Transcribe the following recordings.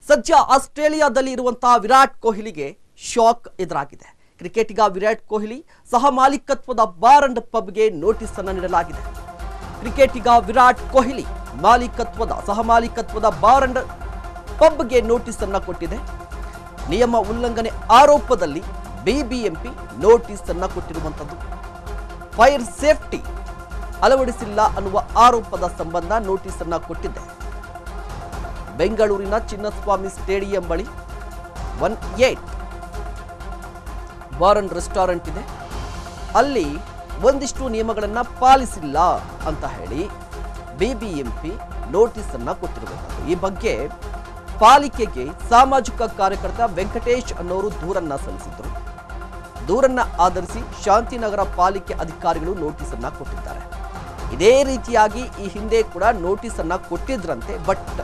ಸದ್ಯ ಆಸ್ಟ್ರೇಲಿಯಾದಲ್ಲಿ ಇರುವಂತಹ ವಿರಾಟ್ ಕೊಹ್ಲಿಗೆ ಶಾಕ್ ಎದುರಾಗಿದೆ. ಕ್ರಿಕೆಟಿಗ ವಿರಾಟ್ ಕೊಹ್ಲಿ ಸಹ ಮಾಲೀಕತ್ವದ ಬಾರ್ ಅಂಡ್ ಪಬ್ಗೆ ನೋಟಿಸ್ ಅನ್ನು ನೀಡಲಾಗಿದೆ. ಕ್ರಿಕೆಟಿಗ ವಿರಾಟ್ ಕೊಹ್ಲಿ ಸಹ ಮಾಲೀಕತ್ವದ ಬಾರ್ ಅಂಡ್ ಪಬ್ಗೆ ನೋಟಿಸ್ ಅನ್ನು ಕೊಟ್ಟಿದೆ. ನಿಯಮ ಉಲ್ಲಂಘನೆ ಆರೋಪದಲ್ಲಿ ಬಿಬಿಎಂಪಿ ನೋಟಿಸ್ ಅನ್ನು ಕೊಟ್ಟಿರುವಂತದ್ದು. ಫೈರ್ ಸೇಫ್ಟಿ ಅಳವಡಿಸಿಲ್ಲ ಅನ್ನುವ ಆರೋಪದ ಸಂಬಂಧ ನೋಟಿಸ್ ಅನ್ನು ಕೊಟ್ಟಿದೆ. ಬೆಂಗಳೂರಿನ ಚಿನ್ನಸ್ವಾಮಿ ಸ್ಟೇಡಿಯಂ ಬಳಿ 18 ಬಾರ್ ಅಂಡ್ ರೆಸ್ಟೋರೆಂಟ್ ಇದೆ. ಅಲ್ಲಿ ಒಂದಿಷ್ಟು ನಿಯಮಗಳನ್ನು ಪಾಲಿಸಿಲ್ಲ ಅಂತ ಹೇಳಿ ಬಿಬಿಎಂಪಿ ನೋಟಿಸ್ ಅನ್ನ ಕೊಟ್ಟಿರುವಂಥದ್ದು. ಈ ಬಗ್ಗೆ ಪಾಲಿಕೆಗೆ ಸಾಮಾಜಿಕ ಕಾರ್ಯಕರ್ತ ವೆಂಕಟೇಶ್ ಅನ್ನೋರು ದೂರನ್ನ ಸಲ್ಲಿಸಿದ್ರು. ದೂರನ್ನ ಆಧರಿಸಿ ಶಾಂತಿನಗರ ಪಾಲಿಕೆ ಅಧಿಕಾರಿಗಳು ನೋಟಿಸ್ ಅನ್ನ ಕೊಟ್ಟಿದ್ದಾರೆ. ಇದೇ ರೀತಿಯಾಗಿ ಈ ಹಿಂದೆ ಕೂಡ ನೋಟಿಸ್ ಅನ್ನ ಕೊಟ್ಟಿದ್ರಂತೆ. ಬಟ್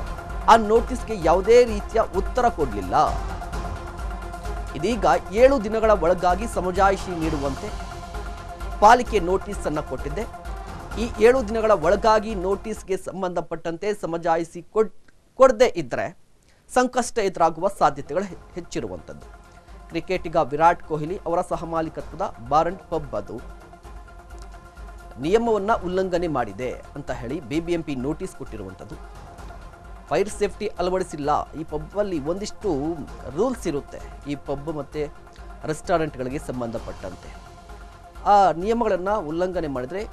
ಆ ನೋಟಿಸ್ಗೆ ಯಾವುದೇ ರೀತಿಯ ಉತ್ತರ ಕೊಡಲಿಲ್ಲ. ಇದೀಗ 7 ದಿನಗಳ ಒಳಗಾಗಿ ಸಮಜಾಯಿಷಿ ನೀಡುವಂತೆ ಪಾಲಿಕೆ ನೋಟಿಸ್ ಅನ್ನ ಕೊಟ್ಟಿದೆ. ಈ 7 ದಿನಗಳ ಒಳಗಾಗಿ ನೋಟಿಸ್ಗೆ ಸಂಬಂಧಪಟ್ಟಂತೆ ಸಮಜಾಯಿಷಿ ಕೊಡದೇ ಇದ್ರೆ ಸಂಕಷ್ಟ ಎದುರಾಗುವ ಸಾಧ್ಯತೆಗಳು ಹೆಚ್ಚಿರುವಂಥದ್ದು. ಕ್ರಿಕೆಟಿಗ ವಿರಾಟ್ ಕೊಹ್ಲಿ ಅವರ ಸಹಮಾಲಿಕತ್ವದ ಬಾರ್ ಅಂಡ್ ಪಬ್ ಅದು ನಿಯಮವನ್ನ ಉಲ್ಲಂಘನೆ ಮಾಡಿದೆ ಅಂತ ಹೇಳಿ ಬಿಬಿಎಂಪಿ ನೋಟಿಸ್ ಕೊಟ್ಟಿರುವಂಥದ್ದು. ಫೈರ್ ಸೇಫ್ಟಿ ಅಳವಡಿಸಿಲ್ಲ. ಈ ಪಬ್ಬಲ್ಲಿ ಒಂದಿಷ್ಟು ರೂಲ್ಸ್ ಇರುತ್ತೆ. ಈ ಪಬ್ ಮತ್ತು ರೆಸ್ಟೋರೆಂಟ್ಗಳಿಗೆ ಸಂಬಂಧಪಟ್ಟಂತೆ ಆ ನಿಯಮಗಳನ್ನು ಉಲ್ಲಂಘನೆ ಮಾಡಿದರೆ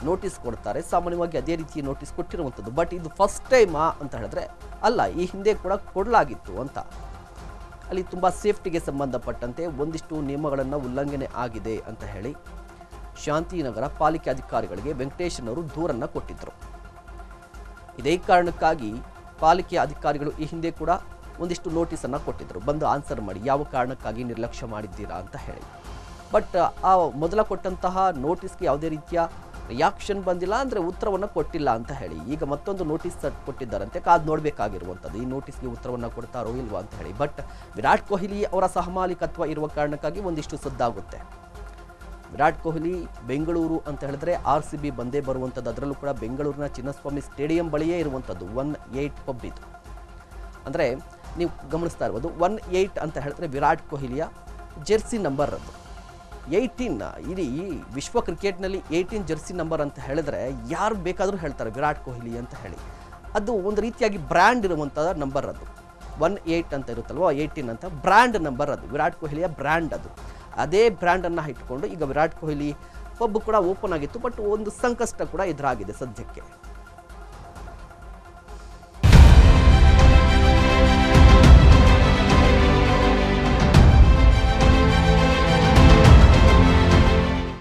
ನೋಟಿಸ್ ಕೊಡ್ತಾರೆ. ಸಾಮಾನ್ಯವಾಗಿ ಅದೇ ರೀತಿ ನೋಟಿಸ್ ಕೊಟ್ಟಿರುವಂಥದ್ದು. ಬಟ್ ಇದು ಫಸ್ಟ್ ಟೈಮಾ ಅಂತ ಹೇಳಿದ್ರೆ ಅಲ್ಲ, ಈ ಹಿಂದೆ ಕೂಡ ಕೊಡಲಾಗಿತ್ತು ಅಂತ. ಅಲ್ಲಿ ತುಂಬ ಸೇಫ್ಟಿಗೆ ಸಂಬಂಧಪಟ್ಟಂತೆ ಒಂದಿಷ್ಟು ನಿಯಮಗಳನ್ನು ಉಲ್ಲಂಘನೆ ಆಗಿದೆ ಅಂತ ಹೇಳಿ ಶಾಂತಿನಗರ ಪಾಲಿಕೆ ಅಧಿಕಾರಿಗಳಿಗೆ ವೆಂಕಟೇಶನವರು ದೂರನ್ನು ಕೊಟ್ಟಿದ್ದರು. ಇದೇ ಕಾರಣಕ್ಕಾಗಿ ಪಾಲಿಕೆ ಅಧಿಕಾರಿಗಳು ಈ ಹಿಂದೆ ಕೂಡ ಒಂದಿಷ್ಟು ನೋಟಿಸನ್ನು ಕೊಟ್ಟಿದ್ದರು. ಬಂದು ಆನ್ಸರ್ ಮಾಡಿ, ಯಾವ ಕಾರಣಕ್ಕಾಗಿ ನಿರ್ಲಕ್ಷ್ಯ ಮಾಡಿದ್ದೀರಾ ಅಂತ ಹೇಳಿ. ಬಟ್ ಆ ಮೊದಲ ಕೊಟ್ಟಂತಹ ನೋಟಿಸ್ಗೆ ಯಾವುದೇ ರೀತಿಯ ರಿಯಾಕ್ಷನ್ ಬಂದಿಲ್ಲ, ಅಂದರೆ ಉತ್ತರವನ್ನು ಕೊಟ್ಟಿಲ್ಲ ಅಂತ ಹೇಳಿ ಈಗ ಮತ್ತೊಂದು ನೋಟಿಸ್ ಕೊಟ್ಟಿದ್ದಾರಂತೆ. ಕಾದು ನೋಡಬೇಕಾಗಿರುವಂಥದ್ದು ಈ ನೋಟಿಸ್ಗೆ ಉತ್ತರವನ್ನು ಕೊಡ್ತಾರೋ ಇಲ್ವಾ ಅಂತ ಹೇಳಿ. ಬಟ್ ವಿರಾಟ್ ಕೊಹ್ಲಿ ಅವರ ಸಹಮಾಲಿಕತ್ವ ಇರುವ ಕಾರಣಕ್ಕಾಗಿ ಒಂದಿಷ್ಟು ಸದ್ದಾಗುತ್ತೆ. ವಿರಾಟ್ ಕೊಹ್ಲಿ ಬೆಂಗಳೂರು ಅಂತ ಹೇಳಿದ್ರೆ RCB ಬಂದೇ ಬರುವಂಥದ್ದು. ಅದರಲ್ಲೂ ಕೂಡ ಬೆಂಗಳೂರಿನ ಚಿನ್ನಸ್ವಾಮಿ ಸ್ಟೇಡಿಯಂ ಬಳಿಯೇ ಇರುವಂಥದ್ದು 18 ಪಬ್ ಇದು. ಅಂದರೆ ನೀವು ಗಮನಿಸ್ತಾ ಇರ್ಬೋದು 18 ಅಂತ ಹೇಳಿದ್ರೆ ವಿರಾಟ್ ಕೊಹ್ಲಿಯ ಜೆರ್ಸಿ ನಂಬರ್ ಅದು 18. ಇಡೀ ವಿಶ್ವ ಕ್ರಿಕೆಟ್ನಲ್ಲಿ 18 ಜೆರ್ಸಿ ನಂಬರ್ ಅಂತ ಹೇಳಿದ್ರೆ ಯಾರು ಬೇಕಾದರೂ ಹೇಳ್ತಾರೆ ವಿರಾಟ್ ಕೊಹ್ಲಿ ಅಂತ ಹೇಳಿ. ಅದು ಒಂದು ರೀತಿಯಾಗಿ ಬ್ರ್ಯಾಂಡ್ ಇರುವಂಥ ನಂಬರ್ ಅದು. 18 ಅಂತ ಇರುತ್ತಲ್ವ, 18 ಅಂತ ಬ್ರ್ಯಾಂಡ್ ನಂಬರ್ ಅದು. ವಿರಾಟ್ ಕೊಹ್ಲಿಯ ಬ್ರ್ಯಾಂಡ್ ಅದು. ಅದೇ ಬ್ರ್ಯಾಂಡನ್ನು ಇಟ್ಕೊಂಡು ಈಗ ವಿರಾಟ್ ಕೊಹ್ಲಿ ಪಬ್ ಕೂಡ ಓಪನ್ ಆಗಿತ್ತು. ಬಟ್ ಒಂದು ಸಂಕಷ್ಟ ಕೂಡ ಎದುರಾಗಿದೆ ಸದ್ಯಕ್ಕೆ.